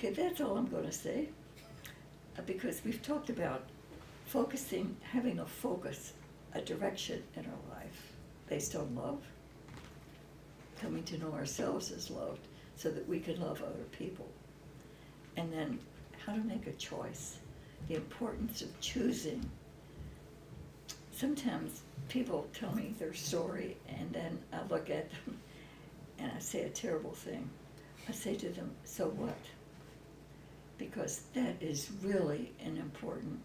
Okay, that's all I'm going to say, because we've talked about focusing, having a focus, a direction in our life based on love, coming to know ourselves as loved so that we can love other people. And then how to make a choice, the importance of choosing. Sometimes people tell me their story and then I look at them and I say a terrible thing. I say to them, so what? Because that is really an important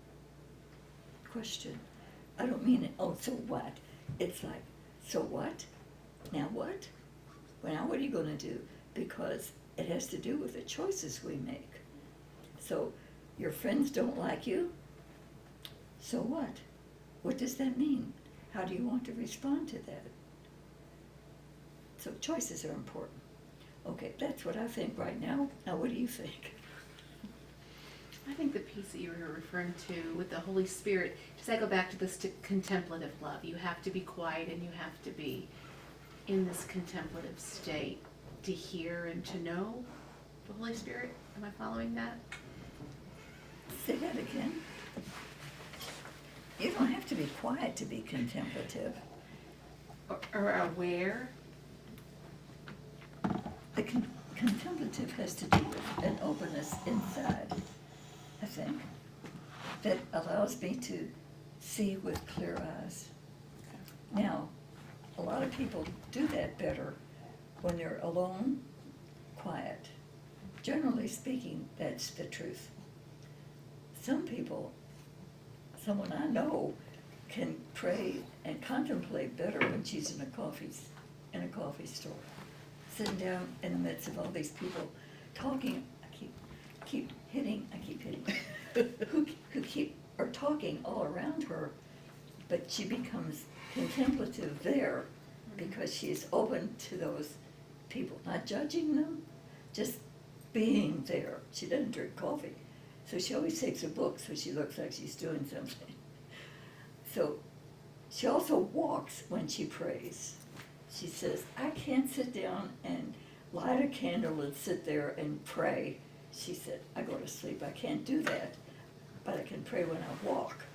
question. I don't mean it, oh, so what? It's like, so what? Now what? Well, now what are you going to do? Because it has to do with the choices we make. So your friends don't like you, so what? What does that mean? How do you want to respond to that? So choices are important. Okay, that's what I think right now. Now what do you think? I think the piece that you were referring to with the Holy Spirit, does that go back to this contemplative love? You have to be quiet and you have to be in this contemplative state to hear and to know the Holy Spirit. Am I following that? Say that again. You don't have to be quiet to be contemplative. Or aware? The contemplative has to do with an openness inside, I think, that allows me to see with clear eyes. Now, a lot of people do that better when they're alone, quiet. Generally speaking, that's the truth. Some people, someone I know, can pray and contemplate better when she's in a coffee store, sitting down in the midst of all these people talking. I keep hitting, who keep are talking all around her, but she becomes contemplative there because she is open to those people, not judging them, just being there. She doesn't drink coffee, so she always takes a book so she looks like she's doing something. So she also walks when she prays. She says, I can't sit down and light a candle and sit there and pray. She said, I go to sleep, I can't do that, but I can pray when I walk.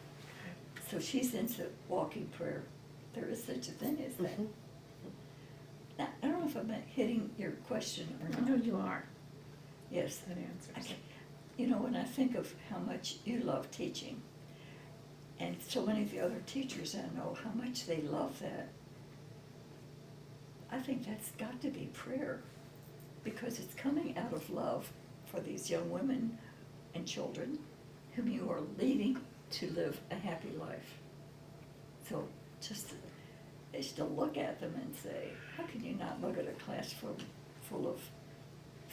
So she's into walking prayer. There is such a thing as that. Now, I don't know if I'm hitting your question or not. No, you are. Yes. That answers it. You know, when I think of how much you love teaching, and so many of the other teachers I know, how much they love that, I think that's got to be prayer, because it's coming out of love for these young women and children whom you are leading to live a happy life. So just is to look at them and say, how can you not look at a class full of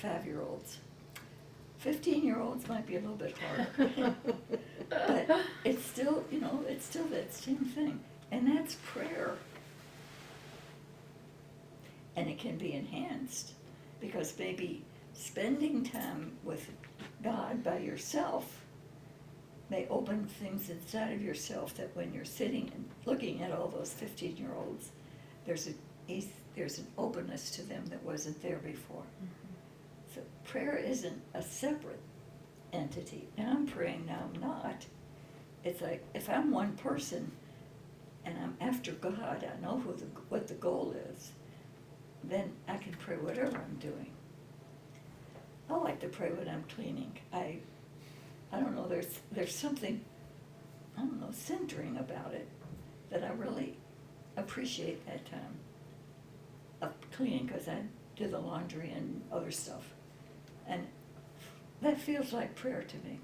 5-year-olds? 15-year-olds might be a little bit harder, but it's still, it's still that same thing, and that's prayer. And it can be enhanced, because maybe spending time with God by yourself may open things inside of yourself that when you're sitting and looking at all those 15-year-olds, there's an openness to them that wasn't there before. Mm-hmm. So prayer isn't a separate entity. Now I'm praying, now I'm not. It's like, if I'm one person and I'm after God, I know what the goal is, then I can pray whatever I'm doing. I like to pray when I'm cleaning. I don't know, there's something, centering about it that I really appreciate that time of cleaning, because I do the laundry and other stuff. And that feels like prayer to me,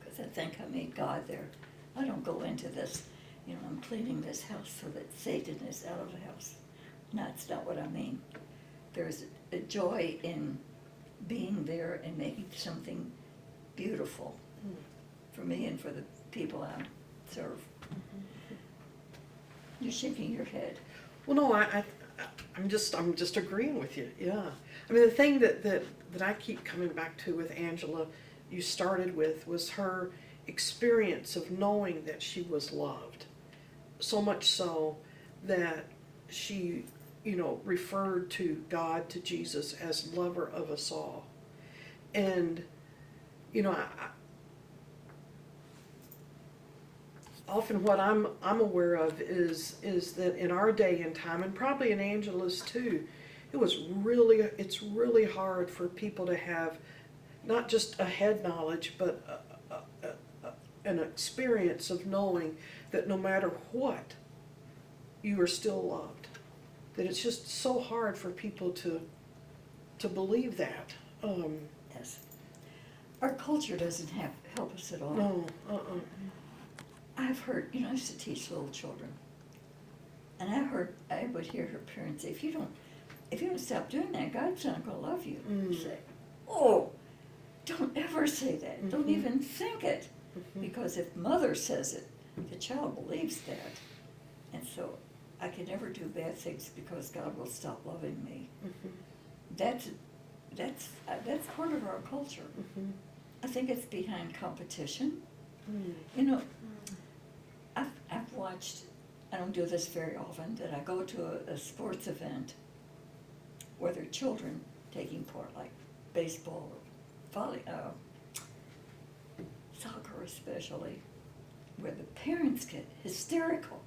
because I think I meet God there. I don't go into this, I'm cleaning this house so that Satan is out of the house. No, that's not what I mean. There's a joy in being there and making something beautiful for me and for the people I serve. Mm-hmm. You're shaking your head. Well, no, I'm just agreeing with you. Yeah, I mean, the thing that I keep coming back to with Angela, you started with, was her experience of knowing that she was loved, so much so that she, referred to God, to Jesus, as lover of us all. And, you know, often what I'm aware of is that in our day and time, and probably in Angela's too, it's really hard for people to have not just a head knowledge, but an experience of knowing that no matter what, you are still loved. That it's just so hard for people to believe that. Yes. Our culture doesn't help us at all. No, I've heard, I used to teach little children, and I would hear her parents say, if you don't stop doing that, God's not going to love you. Say, oh, don't ever say that. Don't even think it. Because if mother says it, the child believes that. And so I can never do bad things because God will stop loving me. That's part of our culture. I think it's behind competition. I've watched, I don't do this very often, that I go to a sports event where there are children taking part, like baseball or soccer especially, where the parents get hysterical.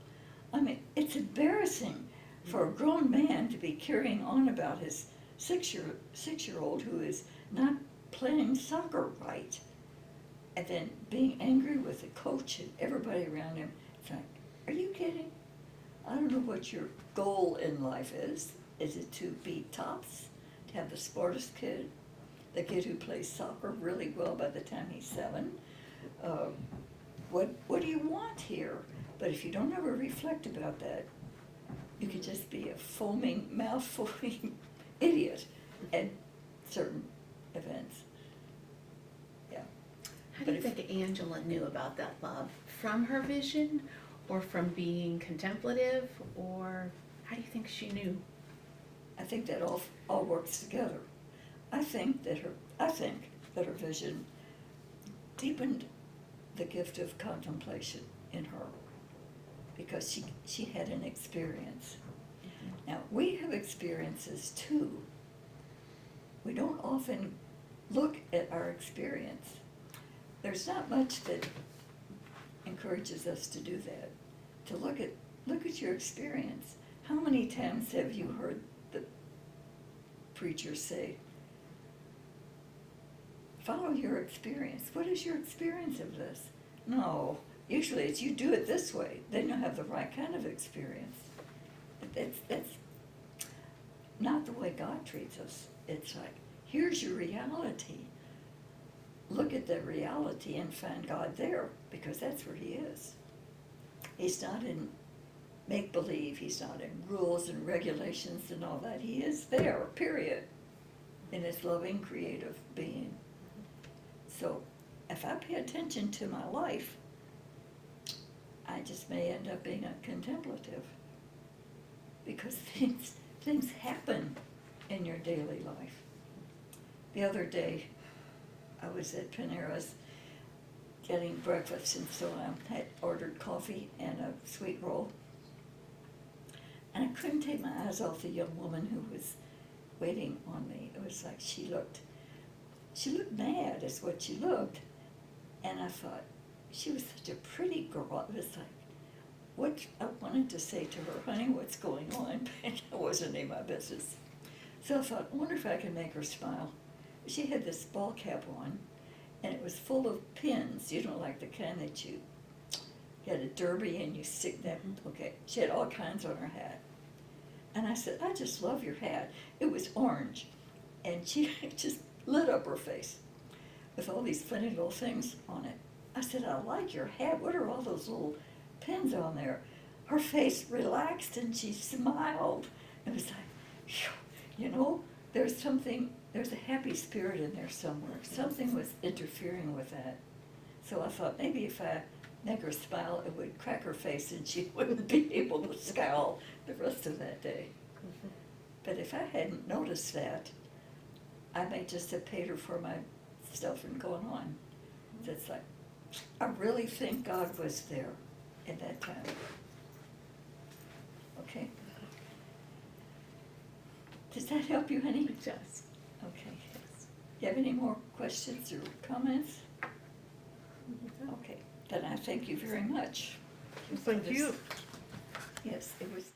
I mean, it's embarrassing for a grown man to be carrying on about his six-year-old who is not playing soccer right, and then being angry with the coach and everybody around him. It's like, are you kidding? I don't know what your goal in life is. Is it to be tops, to have the smartest kid, the kid who plays soccer really well by the time he's 7? What do you want here? But if you don't ever reflect about that, you could just be a mouth-foaming idiot at certain events. Yeah. How do you think Angela knew about that love? From her vision, or from being contemplative, or how do you think she knew? I think that all works together. I think that her vision deepened the gift of contemplation in her, because she had an experience. Now, we have experiences too. We don't often look at our experience. There's not much that encourages us to do that, to look at your experience. How many times have you heard the preacher say, follow your experience? What is your experience of this? No, usually it's you do it this way, then you'll have the right kind of experience. That's not the way God treats us. It's like, here's your reality. Look at the reality and find God there, because that's where he is. He's not in make-believe. He's not in rules and regulations and all that. He is there, period, in his loving, creative being. So if I pay attention to my life, I just may end up being a contemplative, because things happen in your daily life. The other day, I was at Panera's getting breakfast, and so I had ordered coffee and a sweet roll. And I couldn't take my eyes off the young woman who was waiting on me. It was like she looked mad, is what she looked. And I thought, she was such a pretty girl. It was like, what I wanted to say to her, honey, what's going on? But it wasn't any of my business. So I thought, I wonder if I can make her smile. She had this ball cap on, and it was full of pins, like the kind that you had a derby and you stick them. Okay, she had all kinds on her hat. And I said, I just love your hat. It was orange, and she just lit up her face with all these funny little things on it. I said, I like your hat. What are all those little pins on there? Her face relaxed and she smiled. It was like, phew, there's a happy spirit in there somewhere. Something was interfering with that. So I thought maybe if I make her smile, it would crack her face and she wouldn't be able to scowl the rest of that day. But if I hadn't noticed that, I may just have paid her for my stuff and gone on. It's like, I really think God was there in that time. Okay? Does that help you, honey? It does. Okay. You have any more questions or comments? Okay, then I thank you very much. Thank you. Yes, it was.